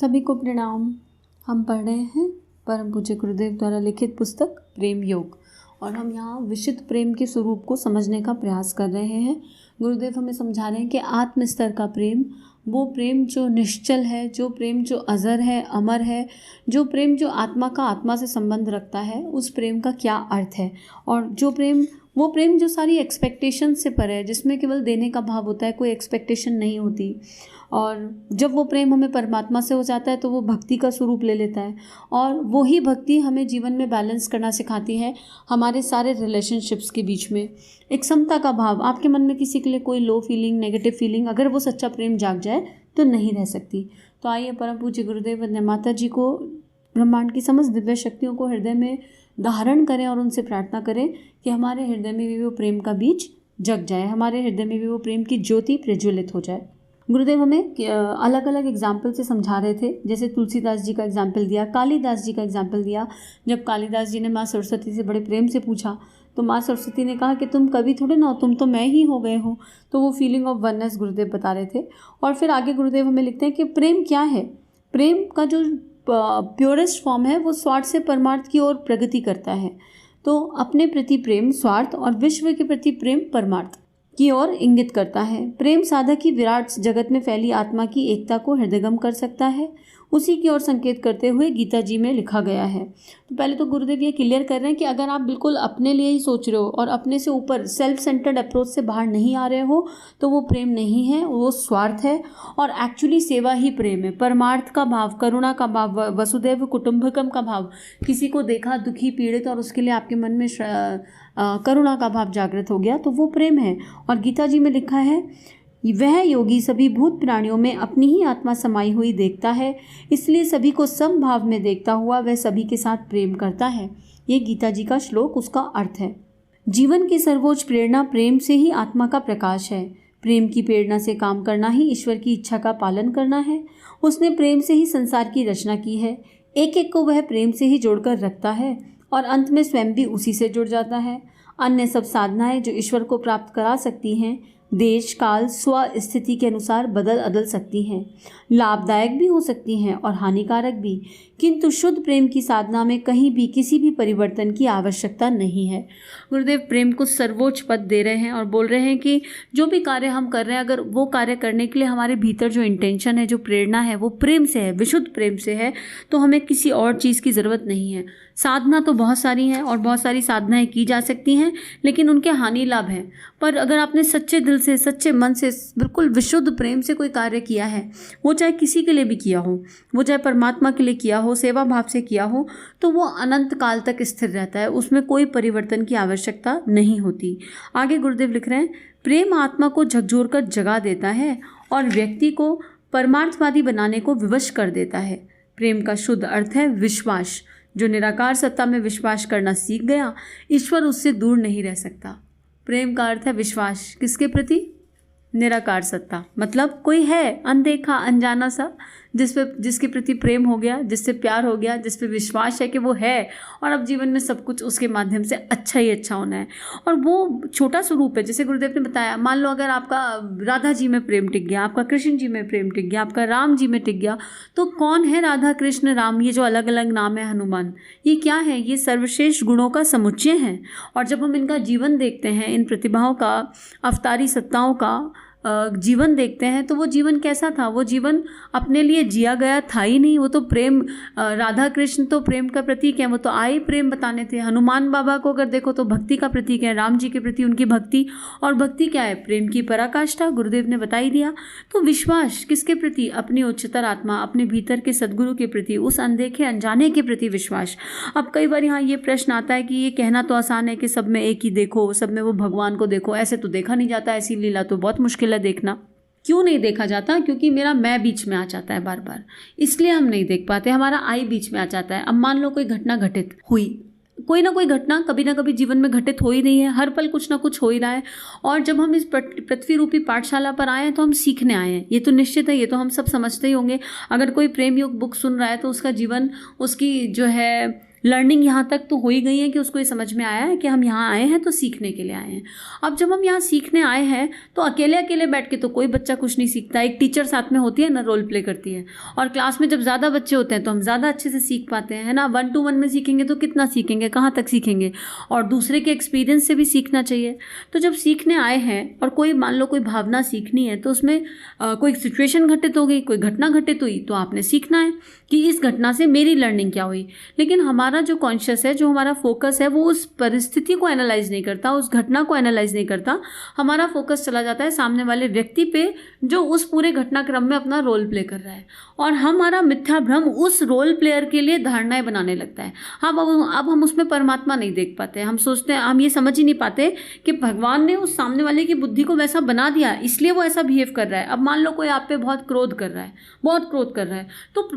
सभी को प्रणाम। हम पढ़ रहे हैं परम पूज्य गुरुदेव द्वारा लिखित पुस्तक प्रेम योग, और हम यहाँ विशुद्ध प्रेम के स्वरूप को समझने का प्रयास कर रहे हैं। गुरुदेव हमें समझा रहे हैं कि आत्म स्तर का प्रेम, वो प्रेम जो निश्चल है, जो प्रेम जो अजर है, अमर है, जो प्रेम जो आत्मा का आत्मा से संबंध रखता है, उस प्रेम का क्या अर्थ है। और जो प्रेम, वो प्रेम जो सारी एक्सपेक्टेशन से परे है, जिसमें केवल देने का भाव होता है, कोई एक्सपेक्टेशन नहीं होती। और जब वो प्रेम हमें परमात्मा से हो जाता है तो वो भक्ति का स्वरूप ले लेता है, और वही भक्ति हमें जीवन में बैलेंस करना सिखाती है। हमारे सारे रिलेशनशिप्स के बीच में एक समता का भाव, आपके मन में किसी के लिए कोई लो फीलिंग, नेगेटिव फीलिंग, अगर वो सच्चा प्रेम जाग जाए तो नहीं रह सकती। तो आइए परम पूज्य गुरुदेव वंदे माता जी को, ब्रह्मांड की समस्त दिव्य शक्तियों को हृदय में धारण करें और उनसे प्रार्थना करें कि हमारे हृदय में भी वो प्रेम का बीज जग जाए, हमारे हृदय में भी वो प्रेम की ज्योति प्रज्वलित हो जाए। गुरुदेव हमें अलग अलग एग्जाम्पल से समझा रहे थे। जैसे तुलसीदास जी का एग्जाम्पल दिया, कालिदास जी का एग्जाम्पल दिया। जब कालिदास जी ने माँ सरस्वती से बड़े प्रेम से पूछा तो माँ सरस्वती ने कहा कि तुम कवि थोड़े ना हो, तुम तो मैं ही हो गए हो। तो वो फीलिंग ऑफ वननेस गुरुदेव बता रहे थे। और फिर आगे गुरुदेव हमें लिखते हैं कि प्रेम क्या है। प्रेम का जो प्योरेस्ट फॉर्म है वो स्वार्थ से परमार्थ की ओर प्रगति करता है। तो अपने प्रति प्रेम स्वार्थ और विश्व के प्रति प्रेम परमार्थ की ओर इंगित करता है। प्रेम साधक की विराट जगत में फैली आत्मा की एकता को हृदयगम कर सकता है, उसी की ओर संकेत करते हुए गीता जी में लिखा गया है। तो पहले तो गुरुदेव ये क्लियर कर रहे हैं कि अगर आप बिल्कुल अपने लिए ही सोच रहे हो और अपने से ऊपर सेल्फ सेंटर्ड अप्रोच से बाहर नहीं आ रहे हो तो वो प्रेम नहीं है, वो स्वार्थ है। और एक्चुअली सेवा ही प्रेम है। परमार्थ का भाव, करुणा का भाव, वसुदैव कुटुंबकम का भाव, किसी को देखा दुखी पीड़ित और उसके लिए आपके मन में करुणा का भाव जागृत हो गया, तो वो प्रेम है। और गीता जी में लिखा है, वह योगी सभी भूत प्राणियों में अपनी ही आत्मा समाई हुई देखता है, इसलिए सभी को समभाव में देखता हुआ वह सभी के साथ प्रेम करता है। ये गीता जी का श्लोक, उसका अर्थ है। जीवन की सर्वोच्च प्रेरणा प्रेम से ही आत्मा का प्रकाश है। प्रेम की प्रेरणा से काम करना ही ईश्वर की इच्छा का पालन करना है। उसने प्रेम से ही संसार की रचना की है। एक एक को वह प्रेम से ही जोड़कर रखता है और अंत में स्वयं भी उसी से जुड़ जाता है। अन्य सब साधनाएं जो ईश्वर को प्राप्त करा सकती हैं, देश काल स्व स्थिति के अनुसार बदल अदल सकती हैं, लाभदायक भी हो सकती हैं और हानिकारक भी, किंतु शुद्ध प्रेम की साधना में कहीं भी किसी भी परिवर्तन की आवश्यकता नहीं है। गुरुदेव प्रेम को सर्वोच्च पद दे रहे हैं और बोल रहे हैं कि जो भी कार्य हम कर रहे हैं, अगर वो कार्य करने के लिए हमारे भीतर जो इंटेंशन है, जो प्रेरणा है, वो प्रेम से है, विशुद्ध प्रेम से है, तो हमें किसी और चीज़ की ज़रूरत नहीं है। साधना तो बहुत सारी हैं और बहुत सारी साधनाएं की जा सकती हैं, लेकिन उनके हानि लाभ हैं। पर अगर आपने सच्चे दिल से, सच्चे मन से, बिल्कुल विशुद्ध प्रेम से कोई कार्य किया है, वो चाहे किसी के लिए भी किया हो, वो चाहे परमात्मा के लिए किया हो, सेवा भाव से किया हो, तो वो अनंत काल तक स्थिर रहता है, उसमें कोई परिवर्तन की आवश्यकता नहीं होती। आगे गुरुदेव लिख रहे हैं, प्रेम आत्मा को झकझोर कर जगा देता है और व्यक्ति को परमार्थवादी बनाने को विवश कर देता है। प्रेम का शुद्ध अर्थ है विश्वास। जो निराकार सत्ता में विश्वास करना सीख गया, ईश्वर उससे दूर नहीं रह सकता। प्रेम का अर्थ है विश्वास, किसके प्रति? निराकार सत्ता। मतलब कोई है अनदेखा, अनजाना सा, जिसके प्रति प्रेम हो गया, जिससे प्यार हो गया, जिस पे विश्वास है कि वो है और अब जीवन में सब कुछ उसके माध्यम से अच्छा ही अच्छा होना है। और वो छोटा स्वरूप है। जैसे गुरुदेव ने बताया, मान लो अगर आपका राधा जी में प्रेम टिक गया, आपका कृष्ण जी में प्रेम टिक गया, आपका राम जी में टिक गया, तो कौन है राधा कृष्ण राम? ये जो अलग अलग नाम है, हनुमान, ये क्या है? ये सर्वश्रेष्ठ गुणों का समुच्चय है। और जब हम इनका जीवन देखते हैं, इन प्रतिभाओं का, अवतारी सत्ताओं का जीवन देखते हैं, तो वो जीवन कैसा था? वो जीवन अपने लिए जिया गया था ही नहीं। वो तो प्रेम, राधा कृष्ण तो प्रेम का प्रतीक है, वो तो आए प्रेम बताने थे। हनुमान बाबा को अगर देखो तो भक्ति का प्रतीक है, राम जी के प्रति उनकी भक्ति। और भक्ति क्या है? प्रेम की पराकाष्ठा, गुरुदेव ने बता ही दिया। तो विश्वास किसके प्रति? अपनी उच्चतर आत्मा, अपने भीतर के सद्गुरु के प्रति, उस अनदेखे अनजाने के प्रति विश्वास। अब कई बार यहाँ ये प्रश्न आता है कि ये कहना तो आसान है कि सब में एक ही देखो, सब में वो भगवान को देखो। ऐसे तो देखा नहीं जाता, ऐसी लीला तो बहुत मुश्किल देखना। क्यों नहीं देखा जाता? क्योंकि मेरा मैं बीच में आ जाता है बार बार, इसलिए हम नहीं देख पाते। हमारा आई बीच में आ जाता है। अब मान लो कोई घटना घटित हुई, कोई ना कोई घटना कभी ना कभी जीवन में घटित हो ही रही है, हर पल कुछ ना कुछ हो ही रहा है। और जब हम इस पृथ्वी रूपी पाठशाला पर आए हैं तो हम सीखने आए हैं, ये तो निश्चित है, ये तो हम सब समझते ही होंगे। अगर कोई प्रेम योग बुक सुन रहा है तो उसका जीवन, उसकी जो है लर्निंग यहाँ तक तो हो ही गई है कि उसको ये समझ में आया है कि हम यहाँ आए हैं तो सीखने के लिए आए हैं। अब जब हम यहाँ सीखने आए हैं तो अकेले अकेले बैठ के तो कोई बच्चा कुछ नहीं सीखता, एक टीचर साथ में होती है ना, रोल प्ले करती है। और क्लास में जब ज़्यादा बच्चे होते हैं तो हम ज़्यादा अच्छे से सीख पाते हैं, है ना। 1 to 1 में सीखेंगे तो कितना सीखेंगे, कहाँ तक सीखेंगे, और दूसरे के एक्सपीरियंस से भी सीखना चाहिए। तो जब सीखने आए हैं और कोई मान लो कोई भावना सीखनी है तो उसमें कोई सिचुएशन घटित हो गई, कोई घटना घटित हुई, तो आपने सीखना है कि इस घटना से मेरी लर्निंग क्या हुई। लेकिन हमारा जो कॉन्शियस है, जो हमारा फोकस है, वो उस परिस्थिति को एनालाइज नहीं करता, उस घटना को एनालाइज नहीं करता। हमारा फोकस चला जाता है सामने वाले व्यक्ति पे जो उस पूरे घटनाक्रम में अपना रोल प्ले कर रहा है, और हमारा मिथ्या भ्रम उस रोल प्लेयर के लिए धारणाएं बनाने लगता है। अब हम उसमें परमात्मा नहीं देख पाते। हम सोचते हैं, हम ये समझ ही नहीं पाते कि भगवान ने उस सामने वाले की बुद्धि को वैसा बना दिया, इसलिए वो ऐसा बिहेव कर रहा है। अब मान लो कोई आप पे बहुत क्रोध कर रहा है, बहुत क्रोध कर रहा है, तो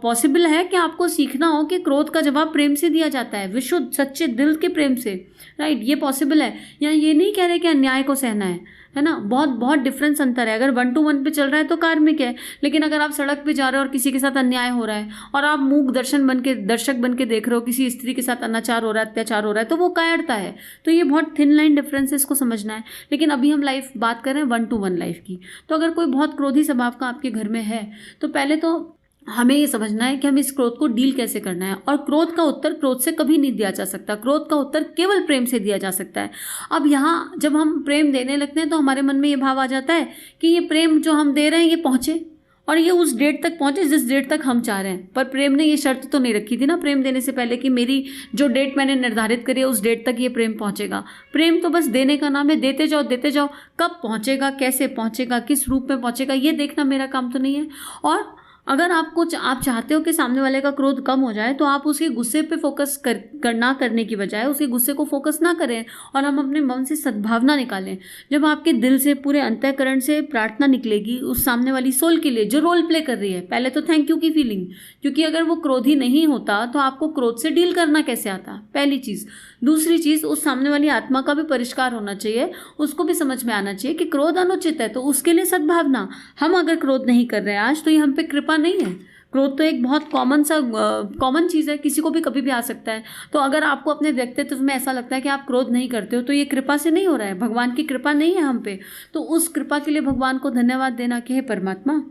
पॉसिबल है कि आपको सीखना हो कि क्रोध का जवाब प्रेम से दिया जाता है, विशुद्ध सच्चे दिल के प्रेम से, राइट। ये पॉसिबल है। यहाँ ये नहीं कह रहे कि अन्याय को सहना है ना। बहुत बहुत डिफरेंस अंतर है। अगर 1 to 1 पे चल रहा है तो कार्मिक है, लेकिन अगर आप सड़क पे जा रहे हो और किसी के साथ अन्याय हो रहा है और आप मूक दर्शक बन के देख रहे हो, किसी स्त्री के साथ अनाचार हो रहा है, अत्याचार हो रहा है, तो वो कायरता है। तो ये बहुत थिन लाइन डिफरेंस है, इसको समझना है। लेकिन अभी हम बात कर रहे हैं 1 to 1 लाइफ की। तो अगर कोई बहुत क्रोधी स्वभाव का आपके घर में है तो पहले तो हमें ये समझना है कि हम इस क्रोध को डील कैसे करना है। और क्रोध का उत्तर क्रोध से कभी नहीं दिया जा सकता, क्रोध का उत्तर केवल प्रेम से दिया जा सकता है। अब यहाँ जब हम प्रेम देने लगते हैं तो हमारे मन में ये भाव आ जाता है कि ये प्रेम जो हम दे रहे हैं ये पहुँचे, और ये उस डेट तक पहुँचे जिस डेट तक हम चाह रहे हैं। पर प्रेम ने ये शर्त तो नहीं रखी थी ना प्रेम देने से पहले कि मेरी जो डेट मैंने निर्धारित करी है उस डेट तक ये प्रेम पहुँचेगा। प्रेम तो बस देने का नाम है, देते जाओ देते जाओ। कब पहुँचेगा, कैसे पहुँचेगा, किस रूप में पहुँचेगा, ये देखना मेरा काम तो नहीं है। और अगर आप चाहते हो कि सामने वाले का क्रोध कम हो जाए तो आप उसके गुस्से पे फोकस ना करने की बजाय उसके गुस्से को फोकस ना करें, और हम अपने मन से सद्भावना निकालें। जब आपके दिल से, पूरे अंतःकरण से प्रार्थना निकलेगी उस सामने वाली सोल के लिए जो रोल प्ले कर रही है, पहले तो थैंक यू की फीलिंग, क्योंकि अगर वो क्रोधी नहीं होता तो आपको क्रोध से डील करना कैसे आता, पहली चीज़। दूसरी चीज़, उस सामने वाली आत्मा का भी परिष्कार होना चाहिए, उसको भी समझ में आना चाहिए कि क्रोध अनुचित है, तो उसके लिए सद्भावना। हम अगर क्रोध नहीं कर रहे हैं आज तो ये हम पे कृपा नहीं है। क्रोध तो एक बहुत कॉमन चीज़ है, किसी को भी कभी भी आ सकता है। तो अगर आपको अपने व्यक्तित्व में ऐसा लगता है कि आप क्रोध नहीं करते हो तो ये कृपा से नहीं हो रहा है, भगवान की कृपा नहीं है हम पे। तो उस कृपा के लिए भगवान को धन्यवाद देना कि हे परमात्मा,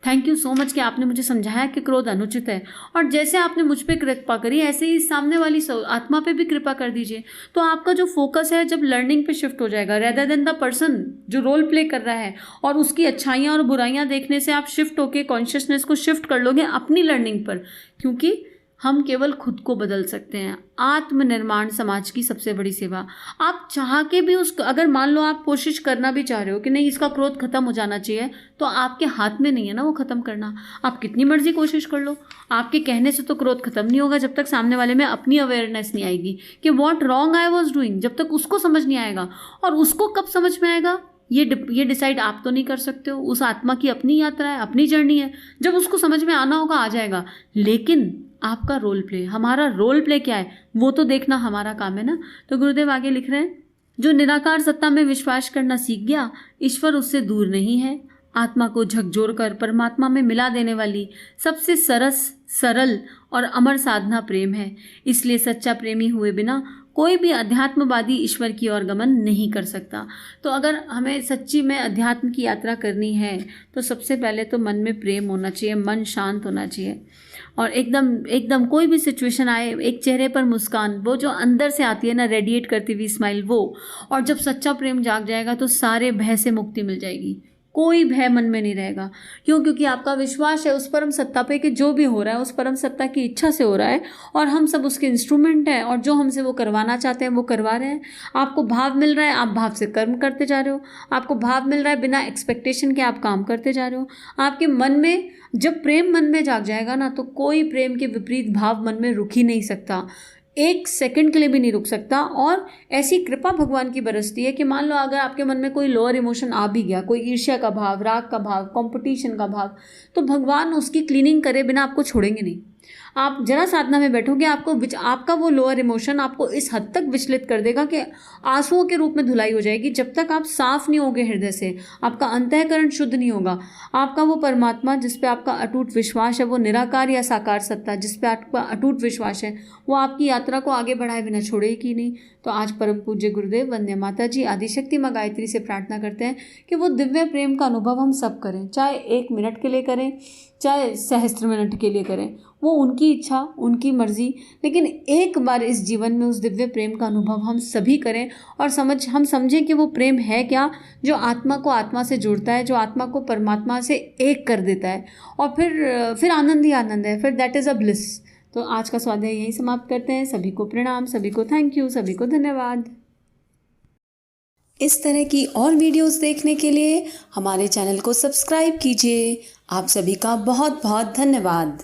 थैंक यू सो मच कि आपने मुझे समझाया कि क्रोध अनुचित है, और जैसे आपने मुझ पे कृपा करी ऐसे ही सामने वाली आत्मा पे भी कृपा कर दीजिए। तो आपका जो फोकस है जब लर्निंग पे शिफ्ट हो जाएगा, रेदर देन द पर्सन जो रोल प्ले कर रहा है और उसकी अच्छाइयाँ और बुराइयाँ देखने से आप शिफ्ट होके कॉन्शियसनेस को शिफ्ट कर लोगे अपनी लर्निंग पर, क्योंकि हम केवल खुद को बदल सकते हैं। आत्मनिर्माण समाज की सबसे बड़ी सेवा। आप चाह के भी अगर मान लो आप कोशिश करना भी चाह रहे हो कि नहीं इसका क्रोध खत्म हो जाना चाहिए, तो आपके हाथ में नहीं है ना वो खत्म करना। आप कितनी मर्जी कोशिश कर लो, आपके कहने से तो क्रोध खत्म नहीं होगा जब तक सामने वाले में अपनी अवेयरनेस नहीं आएगी कि what wrong I was doing. जब तक उसको समझ नहीं आएगा, और उसको कब समझ में आएगा ये डिसाइड आप तो नहीं कर सकते हो, उस आत्मा की अपनी यात्रा है, अपनी जर्नी है। जब उसको समझ में आना होगा आ जाएगा। लेकिन आपका रोल प्ले, हमारा रोल प्ले क्या है वो तो देखना हमारा काम है ना। तो गुरुदेव आगे लिख रहे हैं, जो निराकार सत्ता में विश्वास करना सीख गया, ईश्वर उससे दूर नहीं है। आत्मा को झकझोर कर परमात्मा में मिला देने वाली सबसे सरल और अमर साधना प्रेम है। इसलिए सच्चा प्रेमी हुए बिना कोई भी अध्यात्मवादी ईश्वर की ओर गमन नहीं कर सकता। तो अगर हमें सच्ची में अध्यात्म की यात्रा करनी है तो सबसे पहले तो मन में प्रेम होना चाहिए, मन शांत होना चाहिए, और एकदम कोई भी सिचुएशन आए एक चेहरे पर मुस्कान, वो जो अंदर से आती है ना रेडिएट करती हुई स्माइल, वो। और जब सच्चा प्रेम जाग जाएगा तो सारे भय से मुक्ति मिल जाएगी, कोई भय मन में नहीं रहेगा। क्योंकि आपका विश्वास है उस परम सत्ता पे कि जो भी हो रहा है उस परम सत्ता की इच्छा से हो रहा है, और हम सब उसके इंस्ट्रूमेंट हैं, और जो हमसे वो करवाना चाहते हैं वो करवा रहे हैं। आपको भाव मिल रहा है, आप भाव से कर्म करते जा रहे हो। आपको भाव मिल रहा है, बिना एक्सपेक्टेशन के आप काम करते जा रहे हो। आपके मन में जब प्रेम मन में जाग जाएगा ना, तो कोई प्रेम के विपरीत भाव मन में रुक ही नहीं सकता, एक सेकंड के लिए भी नहीं रुक सकता। और ऐसी कृपा भगवान की बरसती है कि मान लो अगर आपके मन में कोई लोअर इमोशन आ भी गया, कोई ईर्ष्या का भाव, राग का भाव, कंपटीशन का भाव, तो भगवान उसकी क्लीनिंग करे बिना आपको छोड़ेंगे नहीं। आप जरा साधना में बैठोगे, आपका वो लोअर इमोशन आपको इस हद तक विचलित कर देगा कि आंसुओं के रूप में धुलाई हो जाएगी। जब तक आप साफ नहीं होगे हृदय से, आपका अंतःकरण शुद्ध नहीं होगा, आपका वो परमात्मा जिस पे आपका अटूट विश्वास है, वो निराकार या साकार सत्ता जिस पे आपका अटूट विश्वास है, वो आपकी यात्रा को आगे बढ़ाए बिना छोड़ेगी नहीं। तो आज परम पूज्य गुरुदेव, वंदे माता जी, आदिशक्ति माँ गायत्री से प्रार्थना करते हैं कि वो दिव्य प्रेम का अनुभव हम सब करें, चाहे 1 मिनट के लिए करें, चाहे सहस्त्र मिनट के लिए करें, वो उनकी इच्छा, उनकी मर्जी, लेकिन एक बार इस जीवन में उस दिव्य प्रेम का अनुभव हम सभी करें और हम समझें कि वो प्रेम है क्या, जो आत्मा को आत्मा से जोड़ता है, जो आत्मा को परमात्मा से एक कर देता है, और फिर आनंद ही आनंद है, फिर दैट इज़ अ ब्लिस। तो आज का स्वाध्याय यहीं समाप्त करते हैं। सभी को प्रणाम, सभी को थैंक यू, सभी को धन्यवाद। इस तरह की और वीडियोस देखने के लिए हमारे चैनल को सब्सक्राइब कीजिए। आप सभी का बहुत बहुत धन्यवाद।